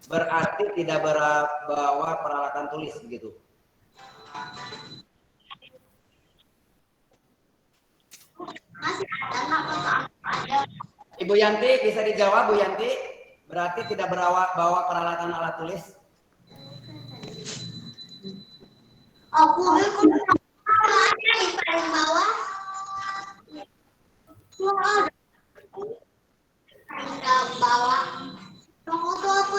Berarti tidak bawa peralatan tulis begitu. Ibu Yanti bisa dijawab Bu Yanti? Berarti tidak bawa peralatan alat tulis? Aku di paling bawah. Paling bawah. Aku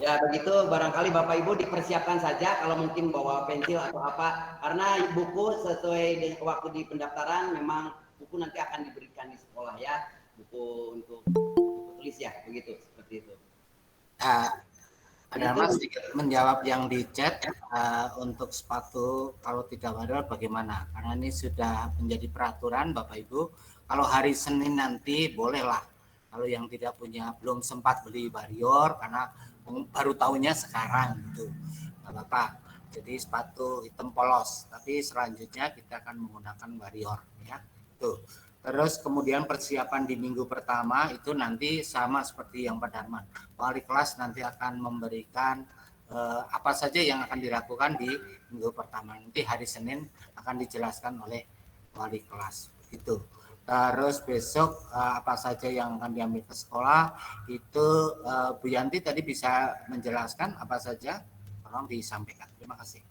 Ya begitu, barangkali Bapak Ibu dipersiapkan saja kalau mungkin bawa pensil atau apa, karena buku sesuai dengan waktu di pendaftaran memang buku nanti akan diberikan di sekolah ya, buku untuk tulis ya, begitu seperti itu. Ada Mas sedikit menjawab yang di chat untuk sepatu kalau tidak warrior bagaimana? Karena ini sudah menjadi peraturan Bapak Ibu. Kalau hari Senin nanti bolehlah. Kalau yang tidak punya belum sempat beli warrior karena baru tahunya sekarang gitu, Bapak. Jadi sepatu hitam polos. Tapi selanjutnya kita akan menggunakan warrior ya. Tuh. Terus kemudian persiapan di minggu pertama itu nanti sama seperti yang Pak Darman. Wali kelas nanti akan memberikan apa saja yang akan dilakukan di minggu pertama. Nanti hari Senin akan dijelaskan oleh wali kelas. Itu. Terus besok apa saja yang akan diambil ke sekolah itu Bu Yanti tadi bisa menjelaskan apa saja. Tolong disampaikan. Terima kasih.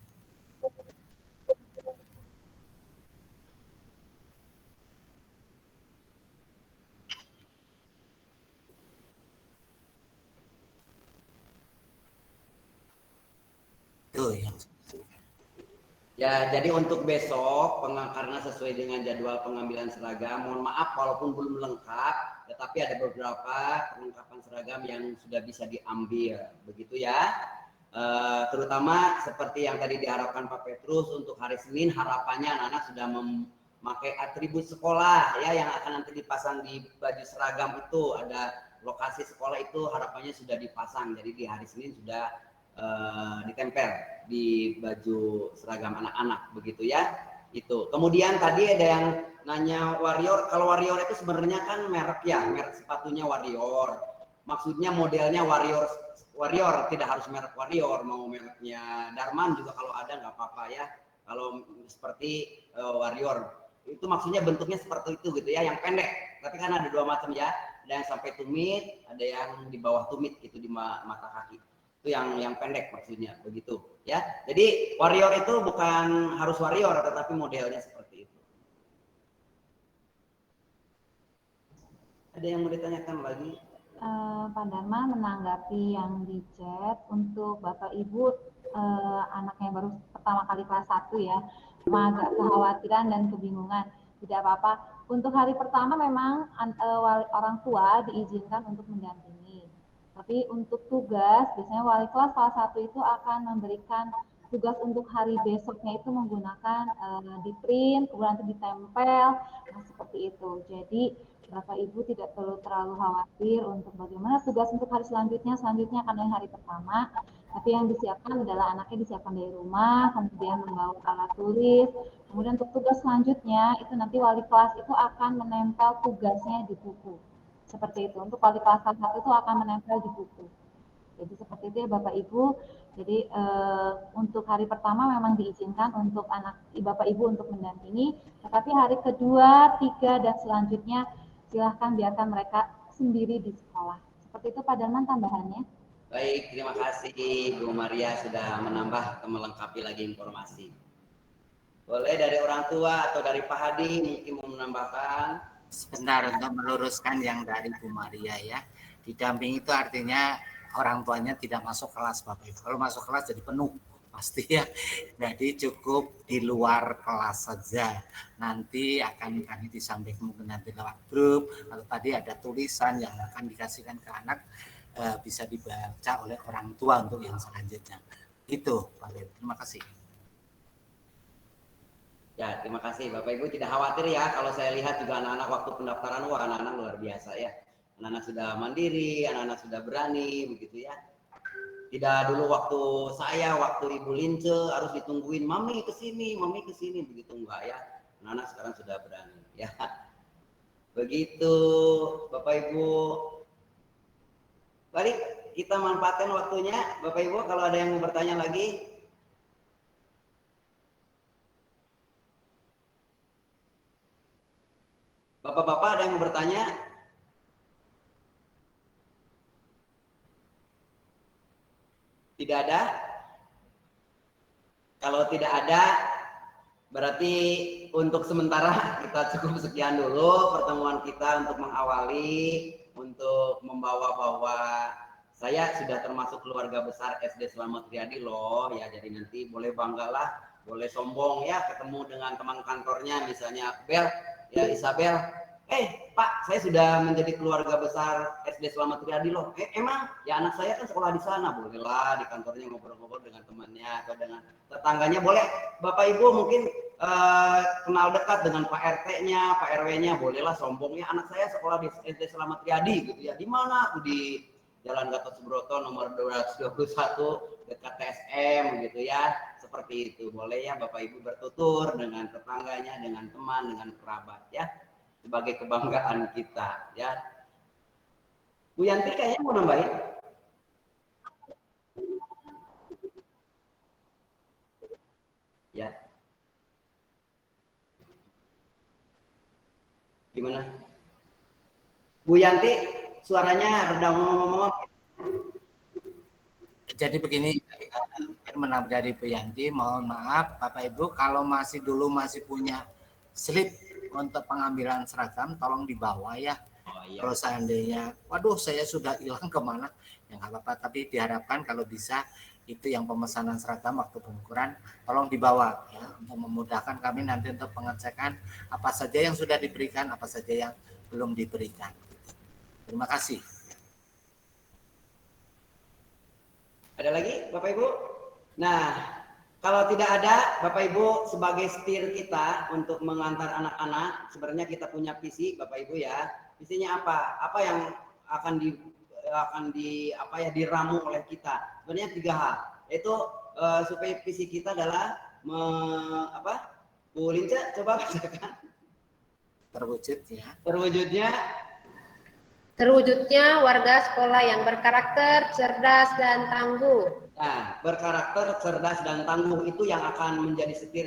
Ya, jadi untuk besok karena sesuai dengan jadwal pengambilan seragam, mohon maaf walaupun belum lengkap, tetapi ada beberapa perlengkapan seragam yang sudah bisa diambil, begitu ya. Terutama seperti yang tadi diharapkan Pak Petrus untuk hari Senin, harapannya anak-anak sudah memakai atribut sekolah ya yang akan nanti dipasang di baju seragam itu, ada lokasi sekolah itu harapannya sudah dipasang, jadi di hari Senin sudah ditempel di baju seragam anak-anak begitu ya. Itu kemudian tadi ada yang nanya warrior. Kalau warrior itu sebenarnya kan merek ya, merek sepatunya warrior, maksudnya modelnya warrior, tidak harus merek warrior, mau mereknya Darman juga kalau ada nggak apa-apa ya. Kalau seperti warrior itu maksudnya bentuknya seperti itu gitu ya, yang pendek, tapi kan ada dua macam ya, ada yang sampai tumit, ada yang di bawah tumit itu di mata kaki. Itu yang pendek maksudnya begitu ya. Jadi warrior itu bukan harus warrior tetapi modelnya seperti itu. Ada yang mau ditanyakan lagi? Pak Dharma menanggapi yang di chat untuk Bapak Ibu anaknya baru pertama kali kelas 1 ya, agak kekhawatiran dan kebingungan. Tidak apa-apa. Untuk hari pertama memang orang tua diizinkan untuk mendampingi. Tapi untuk tugas, biasanya wali kelas 1 itu akan memberikan tugas untuk hari besoknya itu menggunakan di print, kemudian nanti ditempel, nah seperti itu. Jadi Bapak Ibu tidak perlu terlalu khawatir untuk bagaimana tugas untuk hari selanjutnya akan dari hari pertama. Tapi yang disiapkan adalah anaknya disiapkan dari rumah, kemudian membawa alat tulis. Kemudian untuk tugas selanjutnya itu nanti wali kelas itu akan menempel tugasnya di buku. Seperti itu. Untuk wali kelas 1 itu akan menempel di buku. Jadi seperti itu ya Bapak Ibu. Jadi untuk hari pertama memang diizinkan untuk anak Bapak Ibu untuk mendampingi, tetapi hari kedua, 3 dan selanjutnya silahkan biarkan mereka sendiri di sekolah. Seperti itu Pak Darman tambahannya. Baik, terima kasih Bu Maria sudah menambah atau melengkapi lagi informasi. Boleh dari orang tua atau dari Pak Hadi mungkin mau menambahkan? Sebentar untuk meluruskan yang dari Bu Maria ya. Didamping itu artinya orang tuanya tidak masuk kelas Bapak Ibu. Kalau masuk kelas jadi penuh pasti ya. Jadi cukup di luar kelas saja. Nanti akan kami disampaikan mungkin nanti lewat grup atau tadi ada tulisan yang akan dikasihkan ke anak bisa dibaca oleh orang tua untuk yang selanjutnya. Itu Bapak Ibu. Terima kasih. Ya, terima kasih Bapak Ibu, tidak khawatir ya kalau saya lihat juga anak-anak waktu pendaftaran, wah anak-anak luar biasa ya. Anak-anak sudah mandiri, anak-anak sudah berani begitu ya. Tidak dulu waktu Ibu Lince harus ditungguin mami kesini begitu enggak ya. Anak-anak sekarang sudah berani ya. Begitu Bapak Ibu. Baik, kita manfaatkan waktunya Bapak Ibu, kalau ada yang mau bertanya lagi. Bapak-bapak ada yang mau bertanya? Tidak ada? Kalau tidak ada, berarti untuk sementara kita cukup sekian dulu pertemuan kita untuk mengawali, untuk membawa-bawa saya sudah termasuk keluarga besar SD Slamet Riyadi loh ya, jadi nanti boleh banggalah, boleh sombong ya ketemu dengan teman kantornya misalnya Bel. Ya Isabel, Pak, saya sudah menjadi keluarga besar SD Slamet Riyadi loh. Emang? Ya anak saya kan sekolah di sana. Bolehlah di kantornya ngobrol-ngobrol dengan temannya atau dengan tetangganya. Boleh Bapak Ibu mungkin kenal dekat dengan Pak RT-nya, Pak RW-nya. Bolehlah sombongnya anak saya sekolah di SD Slamet Riyadi gitu ya. Di mana? Di Jalan Gatot Subroto nomor 221 dekat TSM gitu ya. Seperti itu. Boleh ya Bapak Ibu bertutur dengan tetangganya, dengan teman, dengan kerabat ya. Sebagai kebanggaan kita ya. Bu Yanti kayaknya mau nambahin. Ya. Gimana? Bu Yanti suaranya reda ngomong-ngomong. Jadi begini, menambah dari Bu Yanti, mohon maaf Bapak Ibu kalau masih punya slip untuk pengambilan seragam tolong dibawa ya. Iya. Kalau seandainya, waduh saya sudah hilang kemana, ya nggak apa-apa. Tapi diharapkan kalau bisa itu yang pemesanan seragam waktu pengukuran tolong dibawa ya untuk memudahkan kami nanti untuk pengecekan apa saja yang sudah diberikan, apa saja yang belum diberikan. Terima kasih. Ada lagi Bapak Ibu? Nah, kalau tidak ada, Bapak Ibu sebagai setir kita untuk mengantar anak-anak, sebenarnya kita punya visi, Bapak Ibu ya. Visinya apa? Apa yang akan diramu oleh kita? Sebenarnya 3 hal. Yaitu supaya visi kita adalah Bu Linca coba bacakan. Terwujudnya warga sekolah yang berkarakter, cerdas, dan tangguh. Nah, berkarakter, cerdas, dan tangguh itu yang akan menjadi setir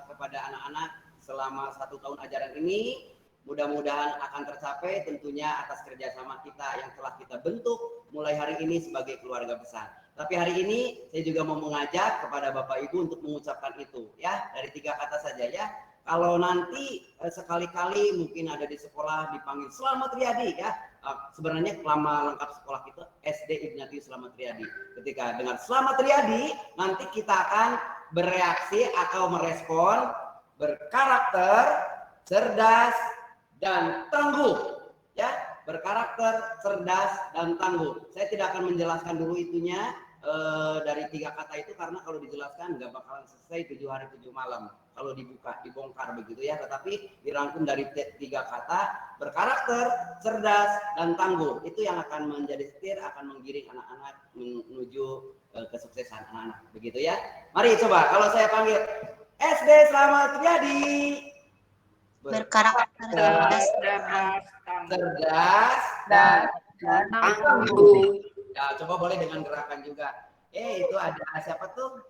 kepada anak-anak selama 1 tahun ajaran ini. Mudah-mudahan akan tercapai tentunya atas kerjasama kita yang telah kita bentuk mulai hari ini sebagai keluarga besar. Tapi hari ini saya juga mau mengajak kepada Bapak Ibu untuk mengucapkan itu ya, dari 3 kata saja ya. Kalau nanti sekali-kali mungkin ada di sekolah dipanggil Slamet Riyadi ya. Sebenarnya nama lengkap sekolah kita SD Ignatius Slamet Riyadi. Ketika dengar Slamet Riyadi, nanti kita akan bereaksi atau merespon berkarakter, cerdas, dan tangguh. Ya, berkarakter, cerdas, dan tangguh. Saya tidak akan menjelaskan dulu itunya dari 3 kata itu karena kalau dijelaskan nggak bakalan selesai 7 hari 7 malam. Kalau dibongkar begitu ya, tetapi dirangkum dari 3 kata berkarakter, cerdas, dan tangguh. Itu yang akan menjadi setir, akan menggiring anak-anak menuju kesuksesan anak-anak. Begitu ya. Mari coba kalau saya panggil SD Slamet Riyadi. Berkarakter, cerdas, dan tangguh. Ya, coba boleh dengan gerakan juga. Itu ada siapa tuh?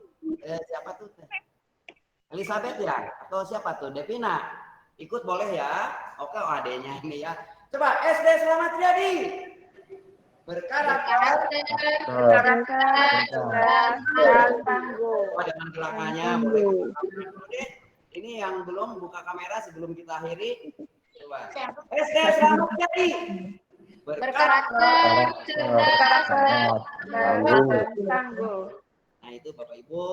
Siapa tuh? Elizabeth ya? Atau siapa tuh? Devina. Ikut boleh ya? Oke, adanya ini ya. Coba SD Slamet Riyadi. Berkarakter, dan tangguh. dengan gerakannya boleh. Ini yang belum buka kamera sebelum kita akhiri. Coba. SD Slamet Riyadi. Berkarakter, cerdas, dan tangguh. Nah itu Bapak Ibu,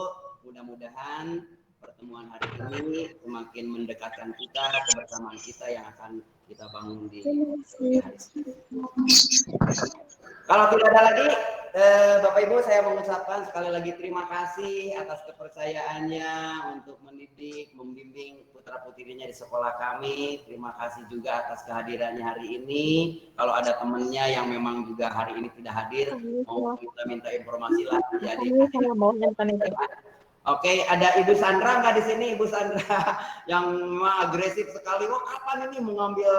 mudah-mudahan pertemuan hari ini semakin mendekatkan kita kebersamaan kita yang akan kita bangun di hari ini. Kalau tidak ada lagi, Bapak Ibu saya mengucapkan sekali lagi terima kasih atas kepercayaannya untuk mendidik, membimbing putra putrinya di sekolah kami. Terima kasih juga atas kehadirannya hari ini. Kalau ada temannya yang memang juga hari ini tidak hadir, mau kita minta informasi lah. Jadi, Oke, ada Ibu Sandra nggak di sini? Ibu Sandra yang memang agresif sekali. Oh, kapan ini mau ngambil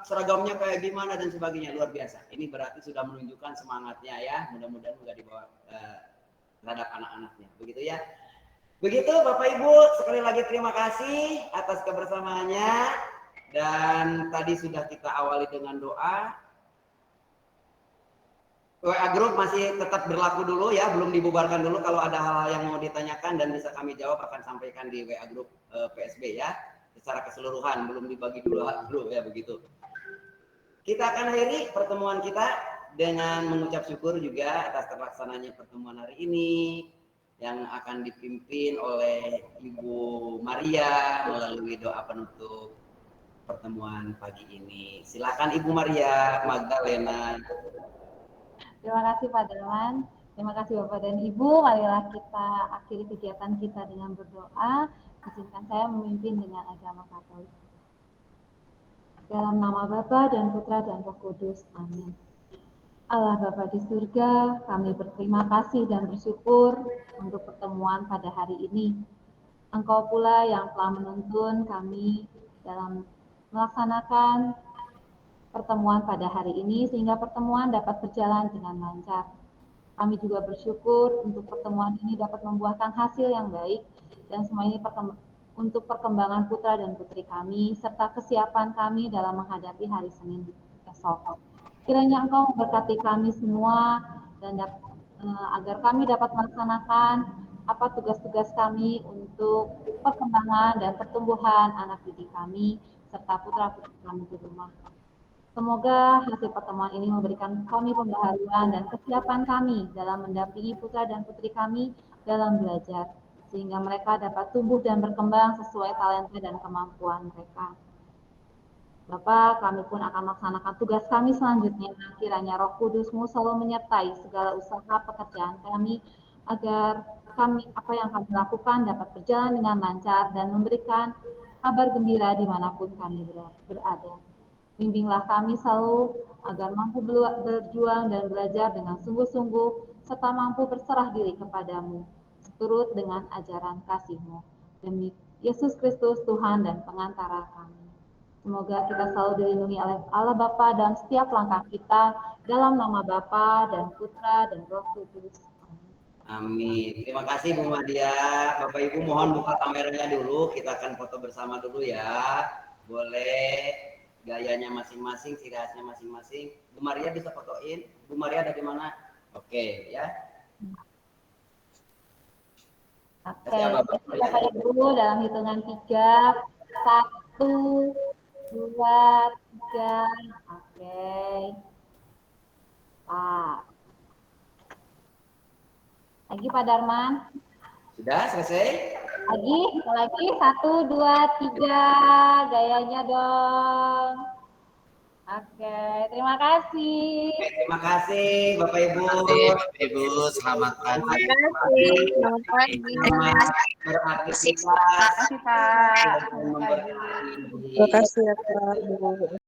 seragamnya kayak gimana dan sebagainya, luar biasa. Ini berarti sudah menunjukkan semangatnya ya. Mudah-mudahan juga dibawa terhadap anak-anaknya. Begitu ya. Begitu Bapak Ibu, sekali lagi terima kasih atas kebersamaannya. Dan tadi sudah kita awali dengan doa. WA Group masih tetap berlaku dulu ya, belum dibubarkan dulu. Kalau ada hal-hal yang mau ditanyakan dan bisa kami jawab akan sampaikan di WA Group PSB ya. Secara keseluruhan, belum dibagi dulu ya begitu. Kita akan akhiri pertemuan kita dengan mengucap syukur juga atas terlaksananya pertemuan hari ini yang akan dipimpin oleh Ibu Maria melalui doa penutup pertemuan pagi ini. Silakan Ibu Maria Magdalena. Terima kasih Pak Darman. Terima kasih Bapak dan Ibu. Marilah kita akhiri kegiatan kita dengan berdoa. Izinkan saya memimpin dengan agama Katolik. Dalam nama Bapa dan Putra dan Roh Kudus. Amin. Allah Bapa di surga, kami berterima kasih dan bersyukur untuk pertemuan pada hari ini. Engkau pula yang telah menuntun kami dalam melaksanakan pertemuan pada hari ini sehingga pertemuan dapat berjalan dengan lancar. Kami juga bersyukur untuk pertemuan ini dapat membuahkan hasil yang baik dan semua ini untuk perkembangan putra dan putri kami serta kesiapan kami dalam menghadapi hari Senin esok. Kiranya Engkau memberkati kami semua dan agar kami dapat melaksanakan apa tugas-tugas kami untuk perkembangan dan pertumbuhan anak didik kami serta putra-putri kami di rumah. Semoga hasil pertemuan ini memberikan kami pembaharuan dan kesiapan kami dalam mendampingi putra dan putri kami dalam belajar, sehingga mereka dapat tumbuh dan berkembang sesuai talenta dan kemampuan mereka. Bapak, kami pun akan melaksanakan tugas kami selanjutnya. Kiranya Roh Kudus-Mu selalu menyertai segala usaha pekerjaan kami, agar apa yang kami lakukan dapat berjalan dengan lancar dan memberikan kabar gembira dimanapun kami berada. Bimbinglah kami selalu agar mampu berjuang dan belajar dengan sungguh-sungguh serta mampu berserah diri kepadamu, seturut dengan ajaran kasih-Mu. Demi Yesus Kristus Tuhan dan pengantara kami. Semoga kita selalu dilindungi oleh Allah Bapa dalam setiap langkah kita, dalam nama Bapa dan Putra dan Roh Kudus. Amin. Terima kasih Bu Madia. Bapak Ibu mohon buka kameranya dulu, kita akan foto bersama dulu ya. Boleh. Gayanya masing-masing, ciri khasnya masing-masing. Bu Maria bisa fotoin. Bu Maria ada di mana? Oke, ya. Oke, Bapak Ibu dalam hitungan 3, 1, 2, 3. Oke. Pak. Lagi Pak Darman. Sudah selesai? Lagi 1, 2, 3, gayanya dong. Oke, terima kasih. Terima kasih Bapak Ibu. Bapak Ibu, selamat pagi. Terima kasih. Selamat pagi. Selamat beraktivitas. Terima kasih Pak. Terima kasih. Terima kasih ya Pak.